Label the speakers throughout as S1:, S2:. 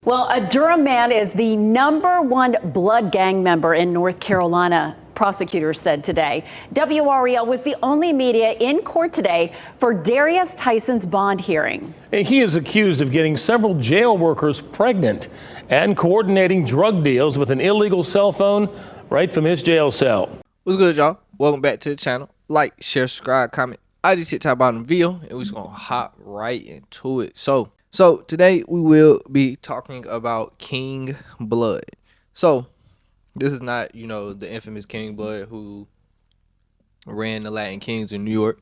S1: Well, a Durham man is the #1 blood gang member in North Carolina, prosecutors said today. WREL was the only media in court today for Darrius Tyson's bond hearing.
S2: He is accused of getting several jail workers pregnant and coordinating drug deals with an illegal cell phone right from his jail cell.
S3: What's good, y'all? Welcome back to the channel. Like, share, subscribe, comment. I just hit top bottom video, and we're just gonna hop right into it. So today we will be talking about King Blood. So this is not, the infamous King Blood who ran the Latin Kings in New York.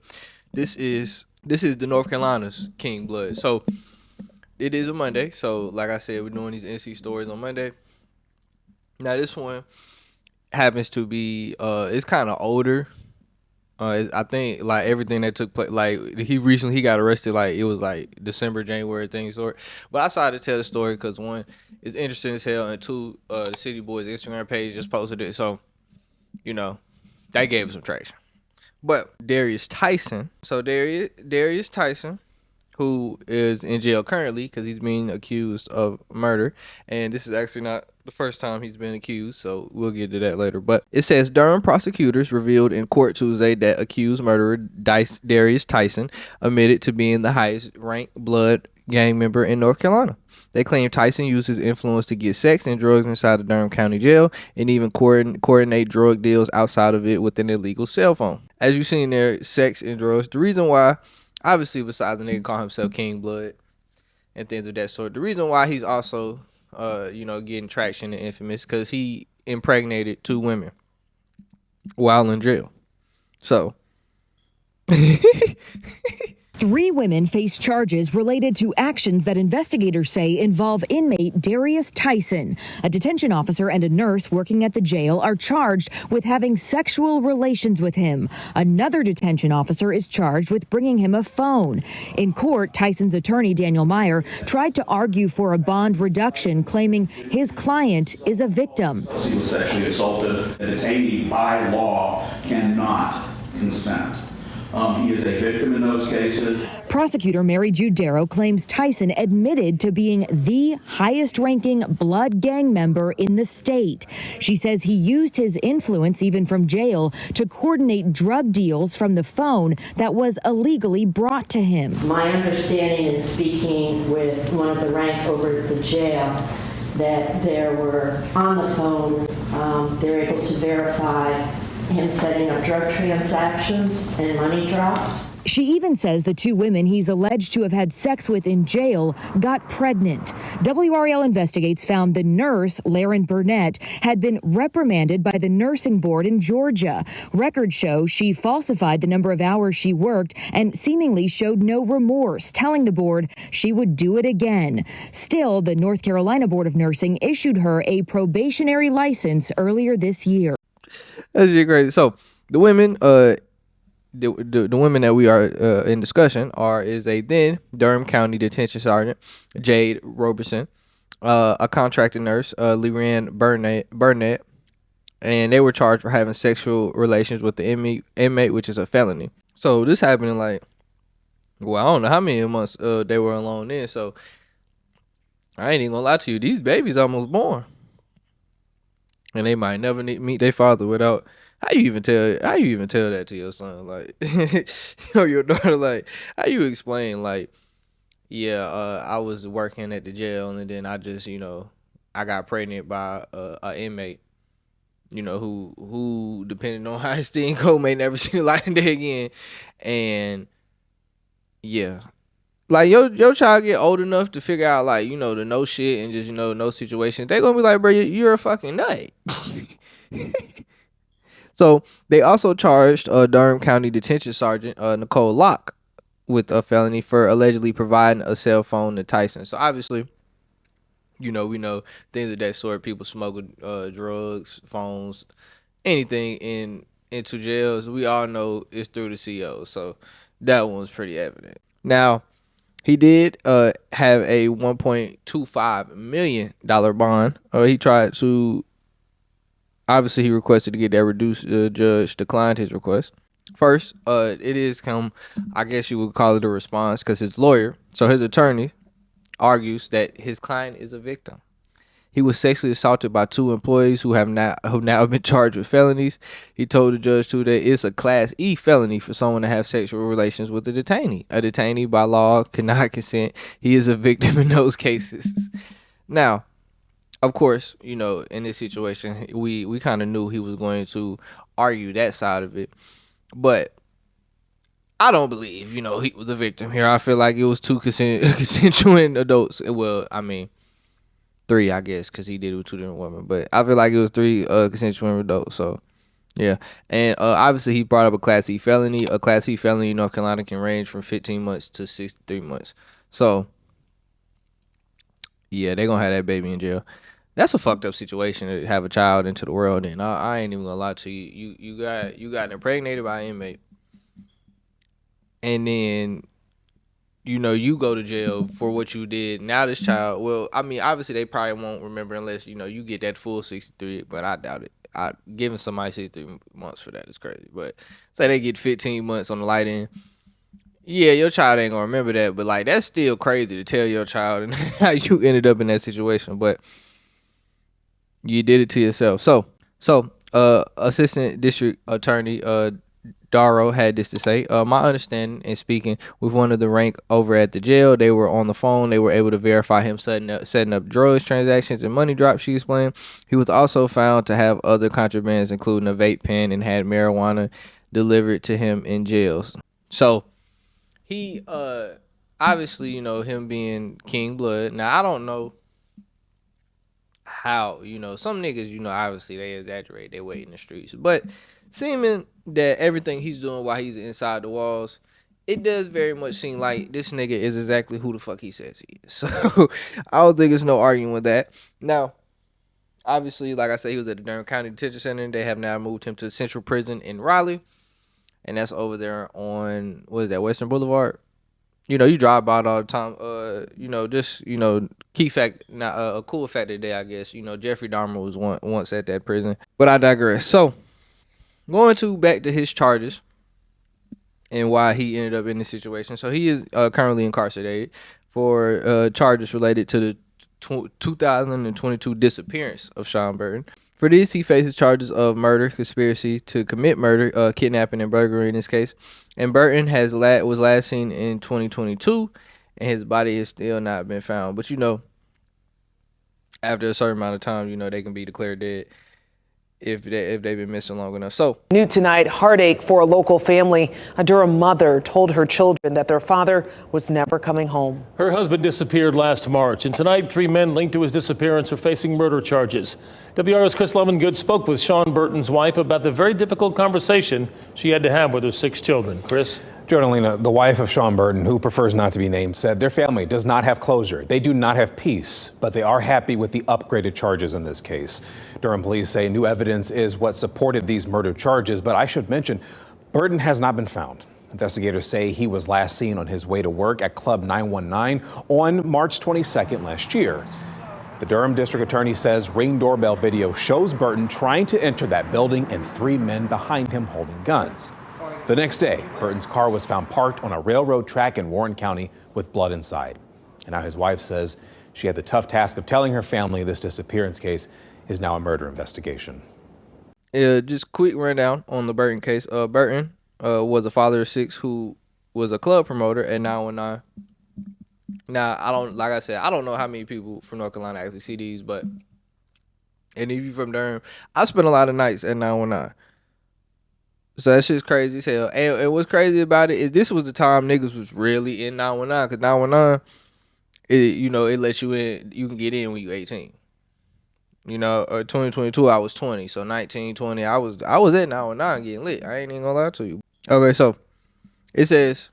S3: This is the North Carolina's King Blood. So it is a Monday. So like I said, we're doing these NC stories on Monday. Now this one happens to be it's kind of older. I think like everything that took place, like he got arrested, like it was like December, January, things sort. But I decided to tell the story because one, it's interesting as hell, and two, the City Boys Instagram page just posted it, so that gave us some traction. But Darrius Tyson, Darrius Tyson, who is in jail currently because he's being accused of murder, and this is actually not the first time he's been accused, so we'll get to that later. But it says Durham prosecutors revealed in court Tuesday that accused murderer Darrius Tyson admitted to being the highest ranked blood gang member in North Carolina. They claim Tyson used his influence to get sex and drugs inside the Durham County Jail and even coordinate drug deals outside of it with an illegal cell phone. As you seen there, sex and drugs. The reason why, obviously, besides the nigga call himself King Blood and things of that sort, the reason why he's also getting traction and infamous because he impregnated 2 women while in jail. So
S4: 3 women face charges related to actions that investigators say involve inmate Darrius Tyson. A detention officer and a nurse working at the jail are charged with having sexual relations with him. Another detention officer is charged with bringing him a phone. In court, Tyson's attorney, Daniel Meyer, tried to argue for a bond reduction, claiming his client is a victim.
S5: He was sexually assaulted. A detainee by law cannot consent. He is a victim in those cases.
S4: Prosecutor Mary Jude Darrow claims Tyson admitted to being the highest-ranking blood gang member in the state. She says he used his influence, even from jail, to coordinate drug deals from the phone that was illegally brought to him.
S6: My understanding in speaking with one of the rank over at the jail that there were on the phone, they were able to verify him setting up drug transactions and money drops.
S4: She even says the 2 women he's alleged to have had sex with in jail got pregnant. WREL Investigates found the nurse, Shawn Burton, had been reprimanded by the nursing board in Georgia. Records show she falsified the number of hours she worked and seemingly showed no remorse, telling the board she would do it again. Still, the North Carolina Board of Nursing issued her a probationary license earlier this year.
S3: That's just crazy. So the women, the women that we are in discussion is a then Durham County Detention Sergeant Jade Roberson, a contracted nurse Leanne Burnett, and they were charged for having sexual relations with the inmate, which is a felony. So this happened in I don't know how many months they were alone in. So I ain't even gonna lie to you, these babies almost born. And they might never meet their father without. How you even tell that to your son? Like, your daughter. Like, how you explain? Like, yeah, I was working at the jail, and then I just, I got pregnant by an inmate. Who depending on how his thing go, may never see the light of day again. And yeah. Like, your child get old enough to figure out, to know shit and just, know situations. They gonna be like, bro, you're a fucking nut. So, they also charged Durham County Detention Sergeant Nicole Locke with a felony for allegedly providing a cell phone to Tyson. So, obviously, we know things of that sort. People smuggle drugs, phones, anything into jails. We all know it's through the CO. So, that one's pretty evident. Now, he did have a $1.25 million bond. He tried to, obviously he requested to get that reduced. The judge declined his request. First, it is I guess you would call it a response, because his lawyer, so his attorney, argues that his client is a victim. He was sexually assaulted by 2 employees who have now been charged with felonies. He told the judge too that it's a Class E felony for someone to have sexual relations with a detainee. A detainee by law cannot consent. He is a victim in those cases. Now, of course, you know, in this situation, we kind of knew he was going to argue that side of it, but I don't believe, you know, he was a victim here. I feel like it was 2 consensual adults. Well, I mean, 3, I guess, because he did it with 2 different women. But I feel like it was 3 consensual adults. So, yeah. And obviously, he brought up a Class E felony. A Class E felony in North Carolina can range from 15 months to 63 months. So, yeah, they're going to have that baby in jail. That's a fucked up situation to have a child into the world. And I ain't even going to lie to you. You got impregnated by an inmate. And then, you know, you go to jail for what you did. Now this child, well, I mean, obviously they probably won't remember unless, you know, you get that full 63, but I doubt it. Giving somebody 63 months for that is crazy. But say they get 15 months on the light end. Yeah, your child ain't gonna remember that, but like that's still crazy to tell your child and how you ended up in that situation. But you did it to yourself. So Assistant District Attorney Darrow had this to say. My understanding in speaking with one of the rank over at the jail, they were on the phone. They were able to verify him setting up drugs transactions and money drops, she explained. He was also found to have other contrabands, including a vape pen, and had marijuana delivered to him in jails. So he obviously, you know, him being King Blood. Now, I don't know how, you know, some niggas, you know, obviously they exaggerate their weight in the streets, but seeming that everything he's doing while he's inside the walls, it does very much seem like this nigga is exactly who the fuck he says he is. So I don't think there's no arguing with that. Now, obviously, like I said, he was at the Durham County Detention Center. They have now moved him to the Central Prison in Raleigh, and that's over there on, what is that, Western Boulevard? You know, you drive by it all the time. You know, just, you know, key fact, now a cool fact today, I guess. You know, Jeffrey Dahmer was once at that prison, but I digress. So, going back to his charges and why he ended up in this situation. So he is currently incarcerated for charges related to the 2022 disappearance of Shawn Burton. For this, he faces charges of murder, conspiracy to commit murder, kidnapping, and burglary in this case. And Burton was last seen in 2022, and his body has still not been found. But, you know, after a certain amount of time, you know, they can be declared dead if they've been missing long enough. So,
S7: new tonight, heartache for a local family. A Durham mother told her children that their father was never coming home.
S2: Her husband disappeared last March, and tonight 3 men linked to his disappearance are facing murder charges. WR's Chris Lovengood spoke with Shawn Burton's wife about the very difficult conversation she had to have with her 6 children. Chris?
S8: Jonalina, the wife of Shawn Burton, who prefers not to be named, said their family does not have closure. They do not have peace, but they are happy with the upgraded charges in this case. Durham police say new evidence is what supported these murder charges, but I should mention, Burton has not been found. Investigators say he was last seen on his way to work at Club 919 on March 22nd last year. The Durham district attorney says Ring doorbell video shows Burton trying to enter that building and 3 men behind him holding guns. The next day, Burton's car was found parked on a railroad track in Warren County with blood inside. And now his wife says she had the tough task of telling her family this disappearance case is now a murder investigation.
S3: Just quick rundown on the Burton case. Burton was a father of 6 who was a club promoter at 919. Now, I don't know how many people from North Carolina actually see these, but, and if you're from Durham, I spent a lot of nights at 919. So that shit's crazy as hell. And what's crazy about it is this was the time niggas was really in 919, because 919, you know, it lets you in, you can get in when you're 18. You know, 2022, I was 20, so 19, 20, I was at 919 getting lit. I ain't even gonna lie to you. Okay, so it says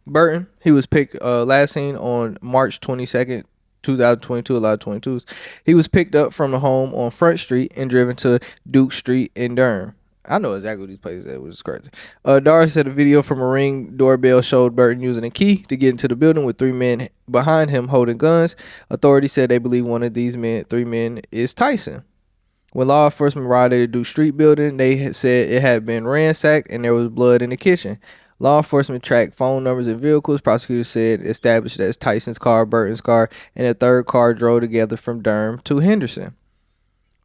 S3: Burton, he was picked last seen on March 22nd, 2022, a lot of 22s. He was picked up from the home on Front Street and driven to Duke Street in Durham. I know exactly what these places are, which is crazy. Darrius said a video from a Ring doorbell showed Burton using a key to get into the building with 3 men behind him holding guns. Authorities said they believe one of these 3 men is Tyson. When law enforcement arrived at the Duke Street building, they had said it had been ransacked and there was blood in the kitchen. Law enforcement tracked phone numbers and vehicles. Prosecutors said established that it's Tyson's car, Burton's car, and a third car drove together from Durham to Henderson.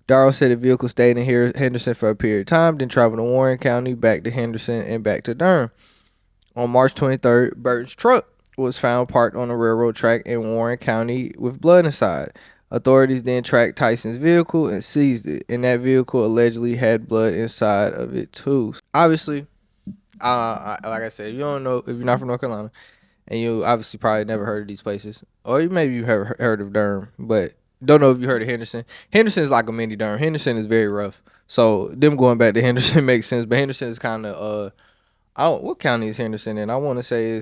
S3: Darrius said the vehicle stayed in Henderson for a period of time, then traveled to Warren County, back to Henderson, and back to Durham. On March 23rd, Burton's truck was found parked on a railroad track in Warren County with blood inside. Authorities then tracked Tyson's vehicle and seized it, and that vehicle allegedly had blood inside of it too. Obviously, like I said, if you don't know, if you're not from North Carolina, and you obviously probably never heard of these places, or maybe you have heard of Durham, but don't know if you heard of Henderson. Henderson is like a mini Durham. Henderson is very rough, so them going back to Henderson makes sense. But Henderson is kind of what county is Henderson in? I want to say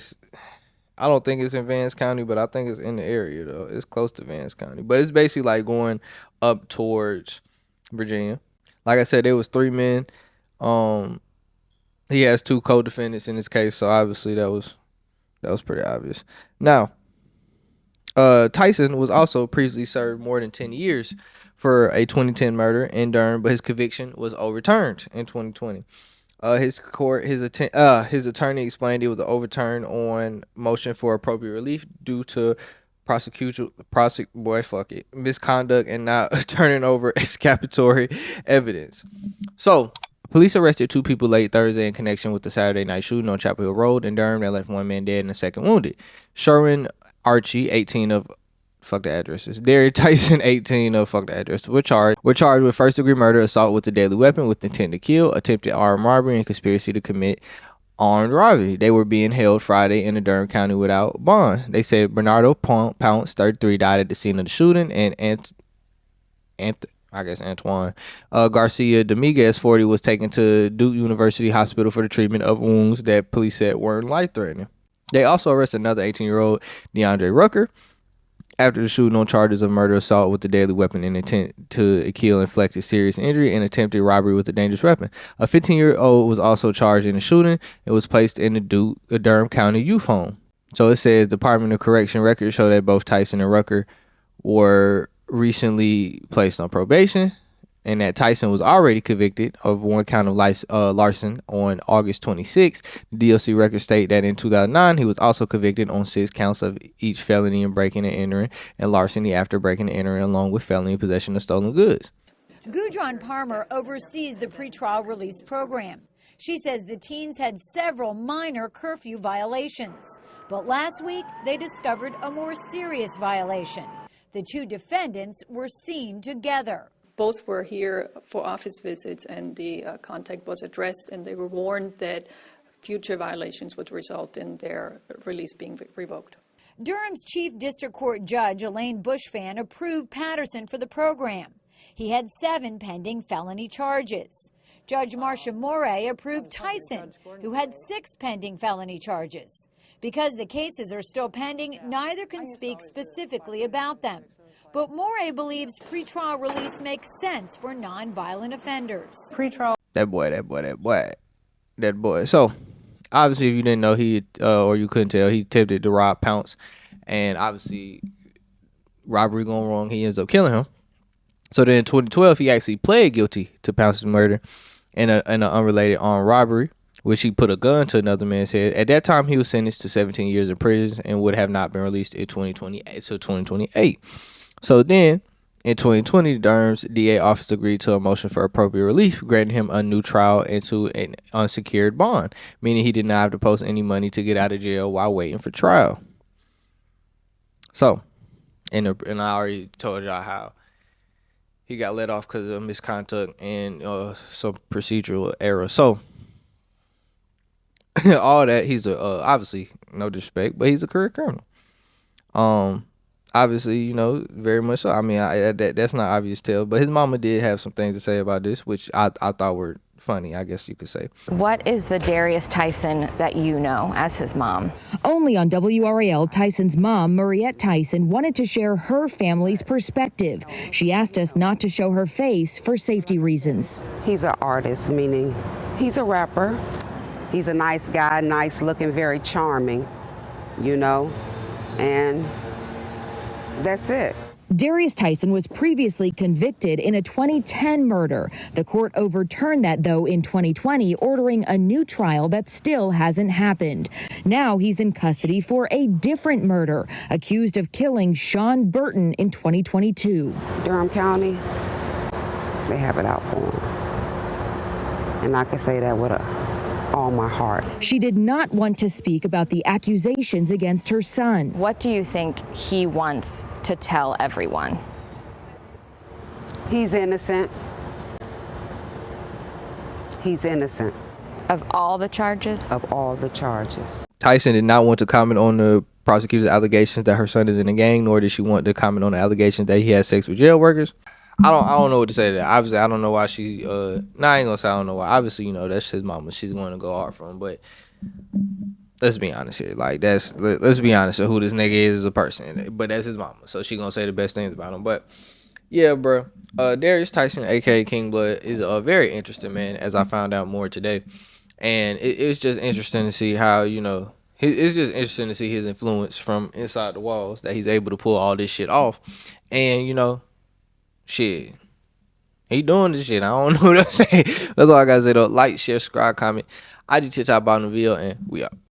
S3: I don't think it's in Vance County, but I think it's in the area though. It's close to Vance County, but it's basically like going up towards Virginia. Like I said, there was 3 men. He has 2 co-defendants in this case, so obviously that was pretty obvious. Now, Tyson was also previously served more than 10 years for a 2010 murder in Durham, but his conviction was overturned in 2020. His attorney explained it was overturned on motion for appropriate relief due to misconduct and not turning over exculpatory evidence. So, police arrested 2 people late Thursday in connection with the Saturday night shooting on Chapel Hill Road in Durham that left 1 man dead and a second wounded. Sherwin Archie, 18 of fuck the addresses. Darrius Tyson, 18 of fuck the address. Were charged with first-degree murder, assault with a deadly weapon with intent to kill, attempted armed robbery, and conspiracy to commit armed robbery. They were being held Friday in the Durham County without bond. They said Bernardo Pounce, 33, died at the scene of the shooting, and Antoine Garcia Dominguez, 40, was taken to Duke University Hospital for the treatment of wounds that police said weren't life-threatening. They also arrested another 18-year-old, DeAndre Rucker, after the shooting on charges of murder, assault with a deadly weapon, and intent to kill, inflicted serious injury, and attempted robbery with a dangerous weapon. A 15-year-old was also charged in the shooting. It was placed in the Durham County Youth Home. So it says Department of Correction records show that both Tyson and Rucker were recently placed on probation, and that Tyson was already convicted of 1 count of larceny on August 26. The DLC records state that in 2009, he was also convicted on 6 counts of each felony in breaking and entering and larceny after breaking and entering, along with felony possession of stolen goods.
S9: Gudrun Palmer oversees the pretrial release program. She says the teens had several minor curfew violations, but last week they discovered a more serious violation. The 2 defendants were seen together.
S10: Both were here for office visits, and the contact was addressed, and they were warned that future violations would result in their release being revoked.
S9: Durham's Chief District Court Judge Elaine Bushfan approved Patterson for the program. He had 7 pending felony charges. Judge Marcia Morey approved Tyson, who had 6 pending felony charges. Because the cases are still pending, neither can speak specifically about them. But Morey believes pretrial release makes sense for nonviolent offenders.
S3: That boy. So, obviously, if you didn't know, or you couldn't tell, he attempted to rob Pounce. And obviously, robbery going wrong, he ends up killing him. So then in 2012, he actually pled guilty to Pounce's murder and an unrelated armed robbery, which he put a gun to another man's head. At that time, he was sentenced to 17 years in prison and would have not been released in 2028. So then, in 2020, Durham's DA office agreed to a motion for appropriate relief, granting him a new trial into an unsecured bond, meaning he did not have to post any money to get out of jail while waiting for trial. So, and I already told y'all how he got let off because of misconduct and some procedural error. So, all that, he's obviously, no disrespect, but he's a career criminal. Obviously, very much so. I mean, that's not obvious tell, but his mama did have some things to say about this, which I thought were funny, I guess you could say.
S11: What is the Darrius Tyson that you know as his mom?
S4: Only on WRAL, Tyson's mom, Mariette Tyson, wanted to share her family's perspective. She asked us not to show her face for safety reasons.
S12: He's an artist, meaning he's a rapper. He's a nice guy, nice looking, very charming, and that's it.
S4: Darrius Tyson was previously convicted in a 2010 murder. The court overturned that, though, in 2020, ordering a new trial that still hasn't happened. Now he's in custody for a different murder, accused of killing Shawn Burton in 2022.
S12: Durham County, they have it out for him. And I can say that with all my heart.
S4: She did not want to speak about the accusations against her son.
S11: What do you think he wants to tell everyone?
S12: He's innocent. He's innocent.
S11: Of all the charges?
S12: Of all the charges.
S3: Tyson did not want to comment on the prosecutor's allegations that her son is in a gang, nor did she want to comment on the allegations that he had sex with jail workers. I don't know what to say to that. Obviously, I don't know why she I ain't gonna say I don't know why. Obviously, you know, that's his mama. She's going to go hard for him. But let's be honest here. Like, let's be honest of who this nigga is as a person. But that's his mama. So she gonna say the best things about him. But yeah, bro. Darrius Tyson, aka King Blood, is a very interesting man, as I found out more today. And it's just interesting to see how, you know, it's just interesting to see his influence from inside the walls, that he's able to pull all this shit off. And, you know, shit, he doing this shit. I don't know what to say. That's all I gotta say though. Like, share, subscribe, comment. I just tip top bottom of the video, and we out.